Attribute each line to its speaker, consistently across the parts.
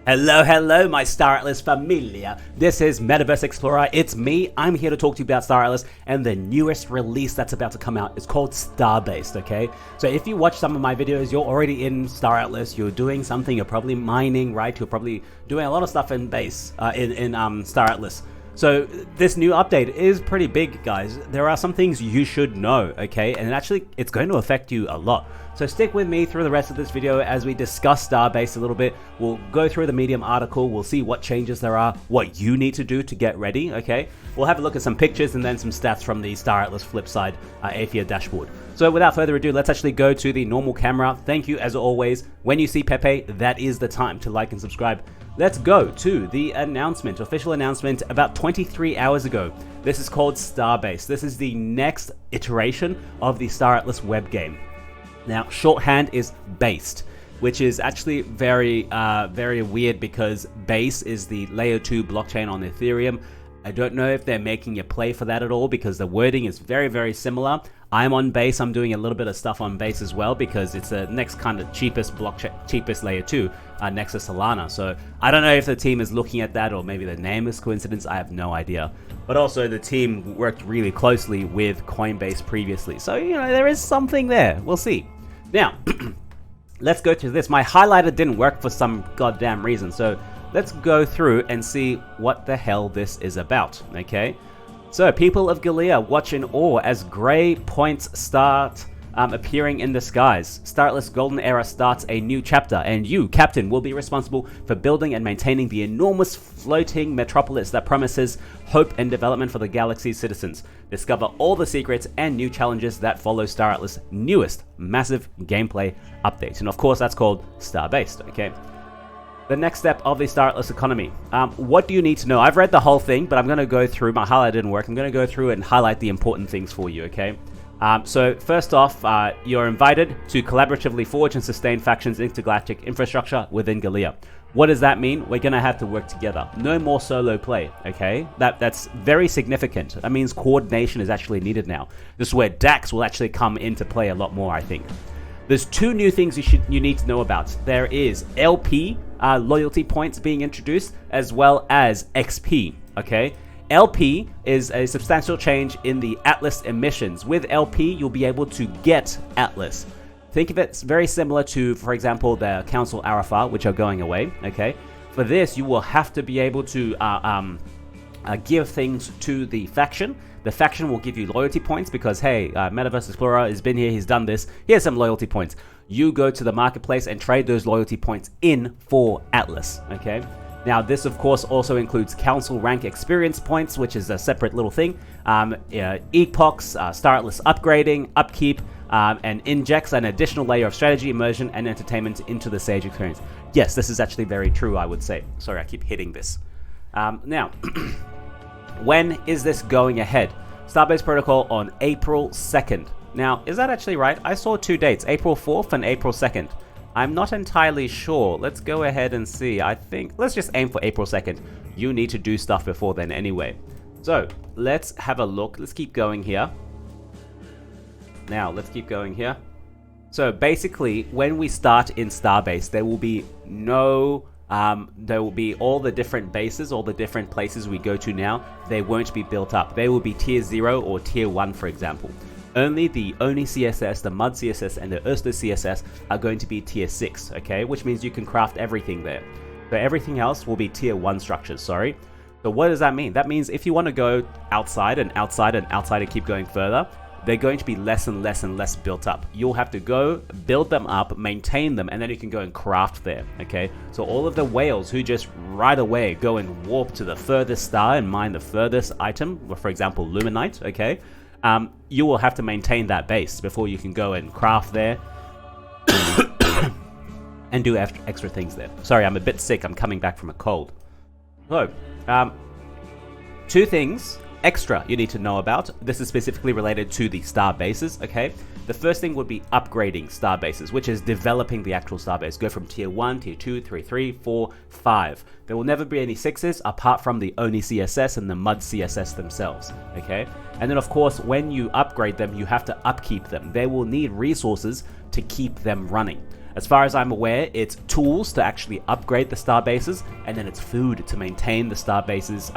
Speaker 1: Hello, my Starla's familia. This is MetaVerse Explorer. It's me. I'm here to talk to you about Starla's, and the newest release that's about to come out is called Starbassed, okay? So if you watch some of my videos, you're already in Starla's, you're doing something, you're probably mining, right? You're probably doing a lot of stuff in base, in Starla's. So this new update is pretty big, guys. There are some things you should know, okay? And actually, it's going to affect you a lot. So stick with me through the rest of this video as we discuss Starbassed a little bit. We'll go through the Medium article, we'll see what changes there are, what you need to do to get ready, okay? We'll have a look at some pictures and then some stats from the staratlas flip side AFIA dashboard. So without further ado, let's actually go to the normal camera. Thank you as always. When you see Pepe, that is the time to like and subscribe. Let's go to the announcement, official announcement about 23 hours ago. This is called Starbassed. This is the next iteration of the staratlas web game. Now, shorthand is based, which is actually very weird because base is the layer 2 blockchain on Ethereum. I don't know if they're making you play for that at all because the wording is very similar. I'm on base. I'm doing a little bit of stuff on base as well because it's the next kind of cheapest blockchain, cheapest layer 2 next to Solana. So I don't know if the team is looking at that or maybe the name is coincidence. I have no idea. But also the team worked really closely with Coinbase previously. So, you know, there is something there. We'll see. Now, let's go to this. My highlighter didn't work for some goddamn reason. So let's go through and see what the hell this is about, okay? So, people of Galea watch in awe as grey points start appearing in the skies. Startlas Golden Era starts a new chapter, and you, Captain, will be responsible for building and maintaining the enormous floating metropolis that promises hope and development for the galaxy's citizens. Discover all the secrets and new challenges that follow Startlas' newest massive gameplay update. And of course, that's called Starbassed, okay? The next step of the staratlas economy. What do you need to know? I've read the whole thing, but I'm going to go through, my highlight didn't work. I'm going to go through and highlight the important things for you, okay? So first off, you're invited to collaboratively forge and sustain factions intergalactic infrastructure within Galea. What does that mean? We're going to have to work together. No more solo play, okay? That's very significant. That means coordination is actually needed now. This is where DAX will actually come into play a lot more, I think. There's two new things you need to know about. There is LP loyalty points being introduced, as well as XP, okay? LP is a substantial change in the Atlas emissions. With LP, you'll be able to get Atlas. Think of it very similar to, for example, the Council Arafat, which are going away, okay? For this, you will have to be able to give things to the faction. The faction will give you loyalty points because, hey, MetaVerse Explorer has been here, he's done this. Here's some loyalty points. You go to the marketplace and trade those loyalty points in for Atlas, okay? Now, this, of course, also includes Council Rank Experience Points, which is a separate little thing. Epochs, Startlas upgrading, upkeep, and injects an additional layer of strategy, immersion, and entertainment into the Sage experience. Yes, this is actually very true, I would say. Sorry, I keep hitting this. Now, when is this going ahead? Starbassed Protocol on April 2nd. Now, is that actually right? I saw two dates, April 4th and April 2nd. I'm not entirely sure. Let's go ahead and see. I think, let's just aim for April 2nd. You need to do stuff before then anyway. So, let's have a look. Let's keep going here. Now, let's keep going here. So, basically, when we start in Starbassed, there will be there will be all the different bases, all the different places we go to now. They won't be built up. They will be tier 0 or tier 1, for example. Only the Oni CSS, the Mud CSS, and the Ursta CSS are going to be tier 6, okay? Which means you can craft everything there. So everything else will be tier 1 structures, sorry. So what does that mean? That means if you want to go outside and outside and outside and keep going further, they're going to be less and less and less built up. You'll have to go, build them up, maintain them, and then you can go and craft there, okay? So all of the whales who just right away go and warp to the furthest star and mine the furthest item, for example, Luminite, okay? You will have to maintain that base before you can go and craft there and do extra things there. Sorry, I'm a bit sick. I'm coming back from a cold. So, two things extra you need to know about. This is specifically related to the star bases, okay? The first thing would be upgrading star bases, which is developing the actual star base. Go from tier 1, tier 2, 3, 4, 5. There will never be any 6s apart from the Oni CSS and the Mud CSS themselves, okay? And then, of course, when you upgrade them, you have to upkeep them. They will need resources to keep them running. As far as I'm aware, it's tools to actually upgrade the star bases, and then it's food to maintain the star bases,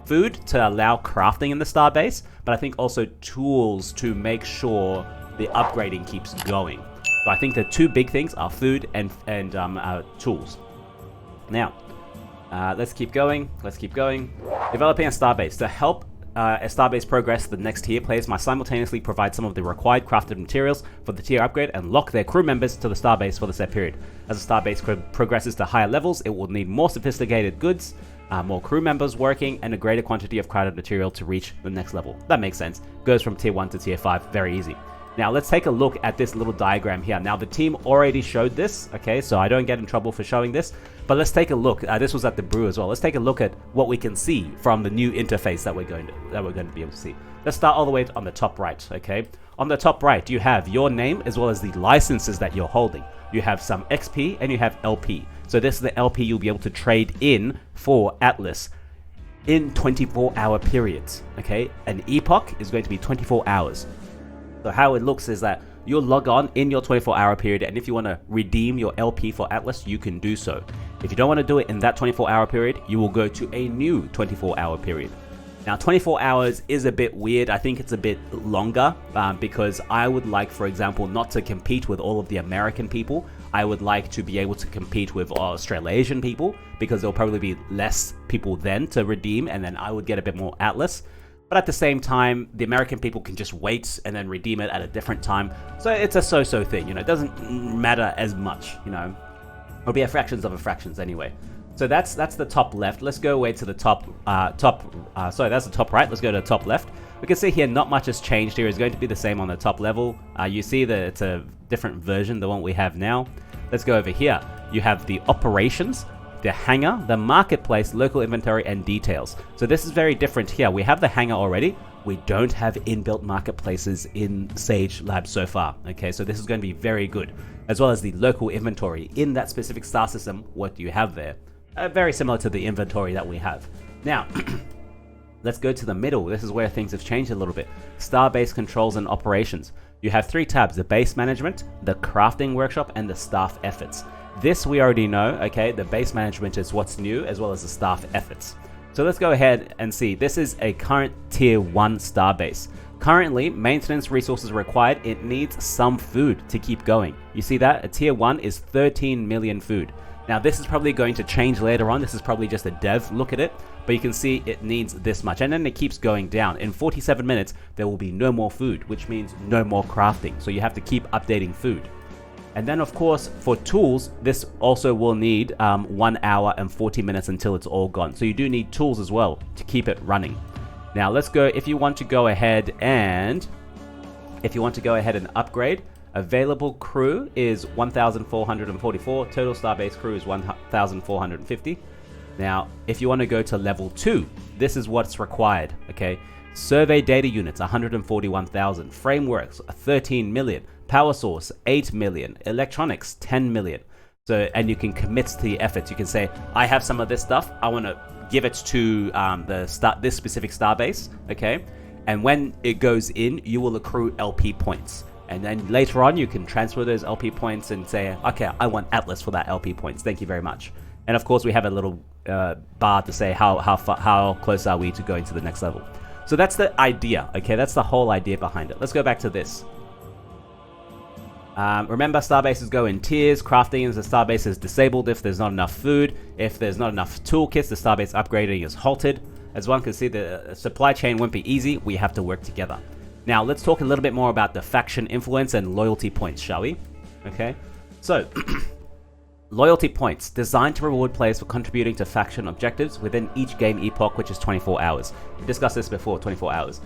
Speaker 1: food to allow crafting in the star base, but I think also tools to make sure the upgrading keeps going. So I think the two big things are food and tools. Now, let's keep going. Developing a starbase. To help a starbase progress to the next tier, players must simultaneously provide some of the required crafted materials for the tier upgrade and lock their crew members to the starbase for the set period. As the starbase progresses to higher levels, it will need more sophisticated goods, more crew members working, and a greater quantity of crafted material to reach the next level. That makes sense. Goes from tier 1 to tier 5, very easy. Now let's take a look at this little diagram here. Now the team already showed this, okay, so I don't get in trouble for showing this, but let's take a look. This was at the brew as well. Let's take a look at what we can see from the new interface that we're going to be able to see. Let's start all the way on the top right, okay? On the top right, you have your name as well as the licenses that you're holding. You have some XP and you have LP. So this is the LP you'll be able to trade in for Atlas in 24-hour periods, okay? An epoch is going to be 24 hours. So how it looks is that you'll log on in your 24-hour period, and if you want to redeem your LP for Atlas, you can do so. If you don't want to do it in that 24-hour period, you will go to a new 24-hour period. Now 24 hours is a bit weird. I think it's a bit longer because I would like, for example, not to compete with all of the American people. I would like to be able to compete with Australasian people because there'll probably be less people then to redeem, and then I would get a bit more Atlas. But at the same time, the American people can just wait and then redeem it at a different time. So it's a so-so thing, you know, it doesn't matter as much, you know. It'll be a fractions of a fractions anyway. So that's the top left. Let's go away to the sorry, that's the top right. Let's go to the top left. We can see here not much has changed here. It's going to be the same on the top level. You see that it's a different version than what we have now. Let's go over here. You have the operations, the hangar, the marketplace, local inventory, and details. So this is very different here. We have the hangar already. We don't have inbuilt marketplaces in Sage Labs so far. Okay, so this is going to be very good. As well as the local inventory. In that specific star system, what do you have there? Very similar to the inventory that we have. Now, let's go to the middle. This is where things have changed a little bit. Starbase controls and operations. You have three tabs: the base management, the crafting workshop, and the staff efforts. This we already know, okay? The base management is what's new, as well as the staff efforts. So let's go ahead and see. This is a current tier 1 starbase. Currently, maintenance resources required. It needs some food to keep going. You see that? A tier 1 is 13 million food. Now this is probably going to change later on. This is probably just a dev look at it, but you can see it needs this much, and then it keeps going down. In 47 minutes, there will be no more food, which means no more crafting. So you have to keep updating food. And then of course, for tools, this also will need 1 hour and 40 minutes until it's all gone. So you do need tools as well to keep it running. Now let's go, if you want to go ahead and upgrade, available crew is 1,444, total starbase crew is 1,450. Now, if you want to go to level 2, this is what's required, okay? Survey data units, 141,000. Frameworks, 13 million. Power source, 8 million. Electronics, 10 million. So, and you can commit to the efforts. You can say, I have some of this stuff. I want to give it to this specific starbase, okay? And when it goes in, you will accrue LP points. And then later on, you can transfer those LP points and say, okay, I want Atlas for that LP points. Thank you very much. And of course, we have a little bar to say how close are we to going to the next level. So that's the idea, okay? That's the whole idea behind it. Let's go back to this. Remember, starbases go in tiers. Crafting is the starbase is disabled if there's not enough food. If there's not enough toolkits, the starbase upgrading is halted. As one can see, the supply chain won't be easy. We have to work together. Now, let's talk a little bit more about the faction influence and loyalty points, shall we? Okay, so loyalty points designed to reward players for contributing to faction objectives within each game epoch, which is 24 hours. We discussed this before, 24 hours.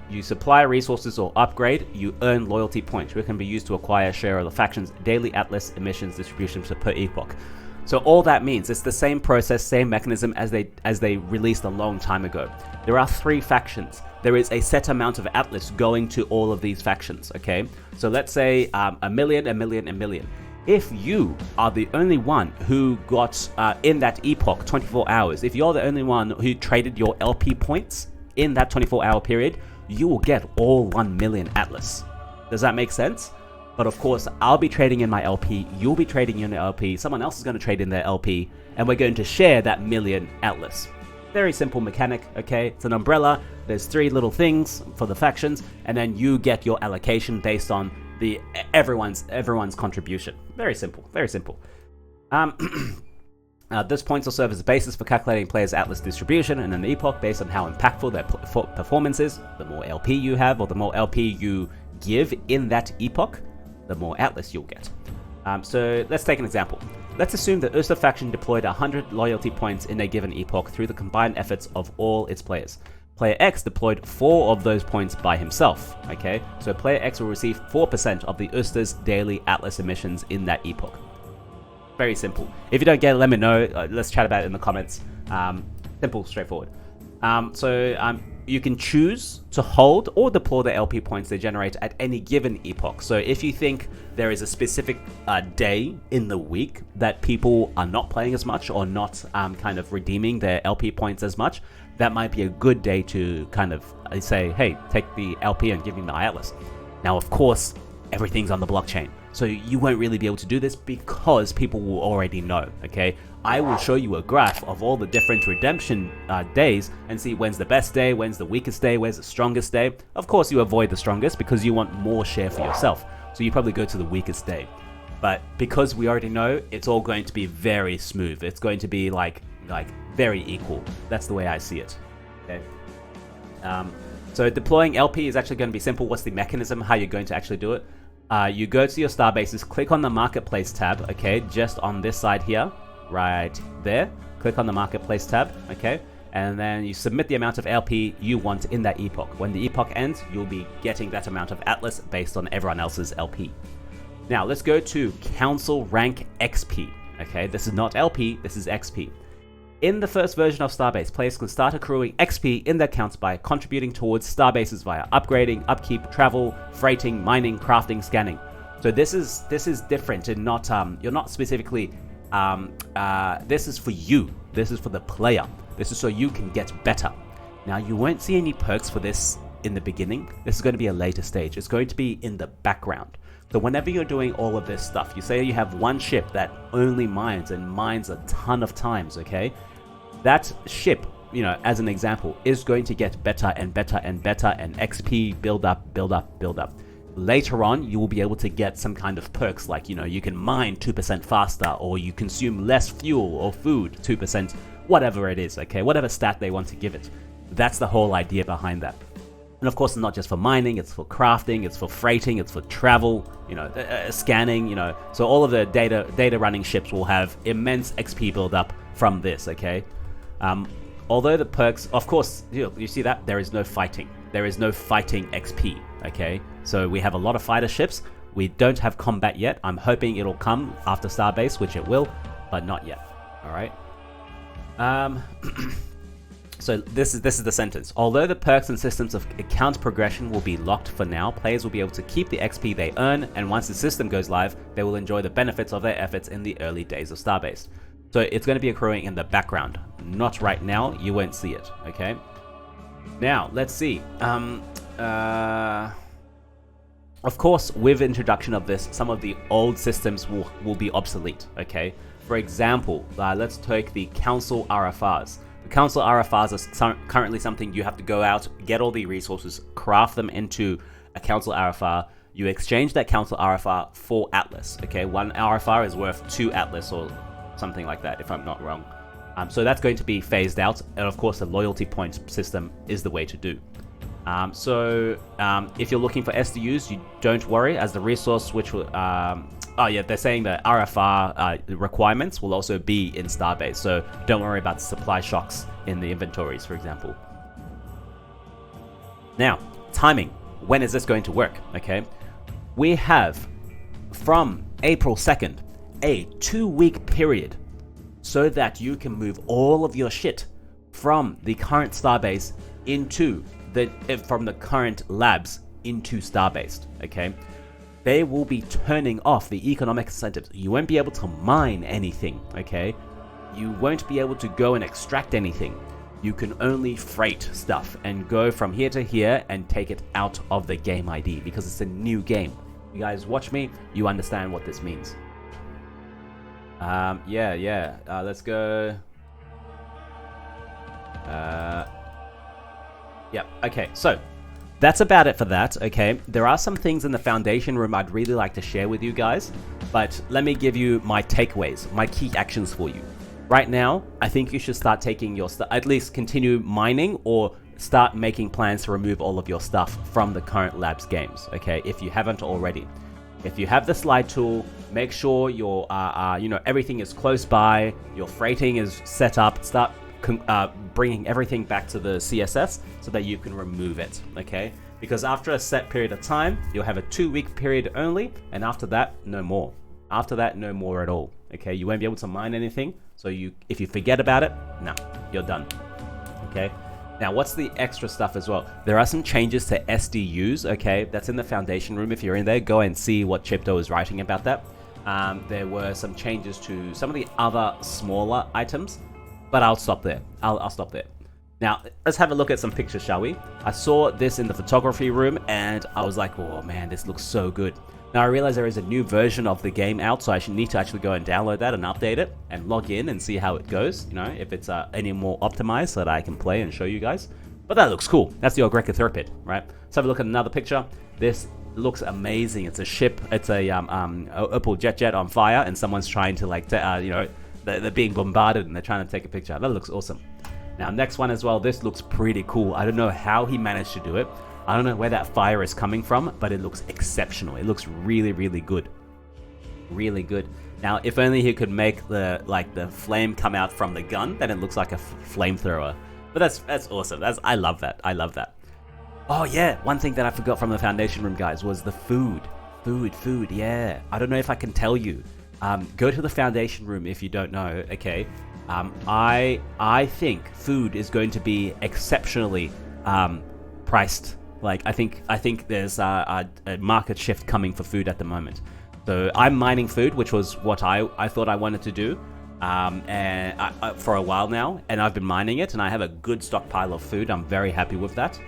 Speaker 1: You supply resources or upgrade, you earn loyalty points, which can be used to acquire a share of the faction's daily Atlas emissions distribution per epoch. So all that means it's the same process, same mechanism as they released a long time ago. There are 3 factions. There is a set amount of Atlas going to all of these factions, okay? So let's say a million. If you are the only one who got in that epoch 24 hours, if you're the only one who traded your LP points in that 24-hour period, you will get all 1 million Atlas. Does that make sense? But of course, I'll be trading in my LP, you'll be trading in your LP, someone else is going to trade in their LP, and we're going to share that million atlas. Very simple mechanic, okay? It's an umbrella, there's 3 little things for the factions, and then you get your allocation based on the everyone's contribution. Very simple, very simple. This points will serve as the basis for calculating players' atlas distribution in an epoch based on how impactful their performance is. The more LP you have, or the more LP you give in that epoch, the more atlas you'll get. So let's take an example. Let's assume the Usta faction deployed 100 loyalty points in a given epoch through the combined efforts of all its players. Player X deployed 4 of those points by himself, okay? So Player X will receive 4% of the Usta's daily atlas emissions in that epoch. Very simple. If you don't get it, let me know. Let's chat about it in the comments. Simple, straightforward. You can choose to hold or deploy the LP points they generate at any given epoch. So if you think there is a specific day in the week that people are not playing as much or not kind of redeeming their LP points as much, that might be a good day to kind of say, hey, take the LP and give me my atlas. Now, of course, everything's on the blockchain. So you won't really be able to do this because people will already know, okay? I will show you a graph of all the different redemption days and see when's the best day, when's the weakest day, where's the strongest day. Of course, you avoid the strongest because you want more share for yourself. So you probably go to the weakest day. But because we already know, it's all going to be very smooth. It's going to be like very equal. That's the way I see it, okay? So deploying LP is actually going to be simple. What's the mechanism, how you're going to actually do it? You go to your Starbases, click on the Marketplace tab, okay, just on this side here, right there. Click on the Marketplace tab, okay, and then you submit the amount of LP you want in that epoch. When the epoch ends, you'll be getting that amount of atlas based on everyone else's LP. Now, let's go to Council Rank XP, okay? This is not LP, this is XP. In the first version of Starbase, players can start accruing XP in their accounts by contributing towards Starbases via upgrading, upkeep, travel, freighting, mining, crafting, scanning. So this is different and not you're not specifically this is for you. This is for the player. This is so you can get better. Now you won't see any perks for this in the beginning. This is going to be a later stage. It's going to be in the background. So whenever you're doing all of this stuff, you say you have one ship that only mines and mines a ton of times, okay? That ship, you know, as an example, is going to get better and better and better, and XP build up, build up, build up. Later on, you will be able to get some kind of perks like, you know, you can mine 2% faster, or you consume less fuel or food 2%, whatever it is, okay? Whatever stat they want to give it. That's the whole idea behind that. And of course, it's not just for mining, it's for crafting, it's for freighting, it's for travel, you know, scanning, you know. So all of the data running ships will have immense XP build up from this, okay? Although the perks, of course, you see that? There is no fighting. There is no fighting XP, okay? So we have a lot of fighter ships. We don't have combat yet. I'm hoping it'll come after Starbase, which it will, but not yet, all right? So this is the sentence. Although the perks and systems of account progression will be locked for now, players will be able to keep the XP they earn, and once the system goes live, they will enjoy the benefits of their efforts in the early days of Starbase. So it's going to be accruing in the background. Not right now, you won't see it, okay? Now, let's see. Of course, with introduction of this, some of the old systems will be obsolete, okay? For example, let's take the Council RFRs. The Council RFRs are currently something you have to go out, get all the resources, craft them into a Council RFR. You exchange that Council RFR for Atlas, okay? One RFR is worth 2 Atlas or something like that, if I'm not wrong. So that's going to be phased out, and of course the loyalty points system is the way to do. If you're looking for SDUs, you don't worry, as the resource which will... oh yeah, they're saying that RFR requirements will also be in Starbase, so don't worry about supply shocks in the inventories, for example. Now, timing. When is this going to work? Okay, we have from April 2nd a 2-week period so that you can move all of your shit from the current Starbase into from the current labs into Starbase. Okay. They will be turning off the economic incentives. You won't be able to mine anything, okay? You won't be able to go and extract anything. You can only freight stuff and go from here to here and take it out of the game ID because it's a new game. You guys watch me, you understand what this means. Let's go. Okay, so that's about it for that, okay? There are some things in the foundation room I'd really like to share with you guys, but let me give you my takeaways, my key actions for you. Right now, I think you should start taking your stuff, at least continue mining or start making plans to remove all of your stuff from the current labs games, okay? If you haven't already. If you have the slide tool, make sure your, everything is close by, your freighting is set up, start bringing everything back to the CSS so that you can remove it, okay? Because after a set period of time, you'll have a 2-week period only, and after that, no more. After that, no more at all, okay? You won't be able to mine anything, so if you forget about it, nah, you're done, okay? Now, what's the extra stuff as well? There are some changes to SDUs, okay? That's in the foundation room. If you're in there, go and see what Chipto is writing about that. There were some changes to some of the other smaller items, but I'll stop there. I'll stop there. Now, let's have a look at some pictures, shall we? I saw this in the photography room, and I was like, oh man, this looks so good. Now, I realize there is a new version of the game out, so I should need to actually go and download that and update it and log in and see how it goes, if it's any more optimized so that I can play and show you guys. But that looks cool. That's the Ogrekka, right? Let's have a look at another picture. This looks amazing. It's a ship. It's a Opal jet on fire, and someone's trying to they're being bombarded and they're trying to take a picture. That looks awesome. Now, next one as well. This looks pretty cool. I don't know how he managed to do it. I don't know where that fire is coming from, but it looks exceptional. It looks really, really good. Really good. Now, if only he could make the flame come out from the gun, then it looks like a flamethrower. But that's awesome. I love that. I love that. Oh yeah, one thing that I forgot from the foundation room, guys, was the food. Food, yeah. I don't know if I can tell you. Go to the foundation room if you don't know, okay? I think food is going to be exceptionally priced. Like, I think there's a market shift coming for food at the moment. So I'm mining food, which was what I thought I wanted to do for a while now, and I've been mining it, and I have a good stockpile of food. I'm very happy with that.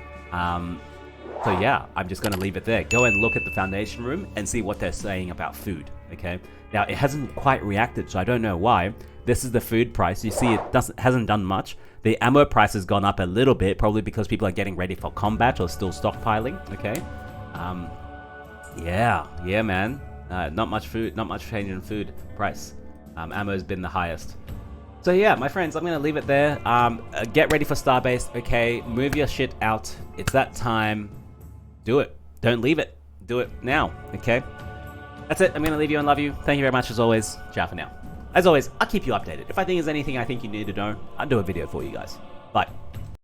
Speaker 1: So yeah, I'm just going to leave it there. Go and look at the foundation room and see what they're saying about food, okay? Now, it hasn't quite reacted, so I don't know why. This is the food price. You see, it hasn't done much. The ammo price has gone up a little bit, probably because people are getting ready for combat or still stockpiling, okay? Yeah, man. Not much food, not much change in food price. Ammo's been the highest. So yeah, my friends, I'm going to leave it there. Get ready for Starbassed, okay? Move your shit out. It's that time. Do it. Don't leave it. Do it now, okay? That's it. I'm going to leave you and love you. Thank you very much as always. Ciao for now. As always, I'll keep you updated. If I think there's anything I think you need to know, I'll do a video for you guys. Bye.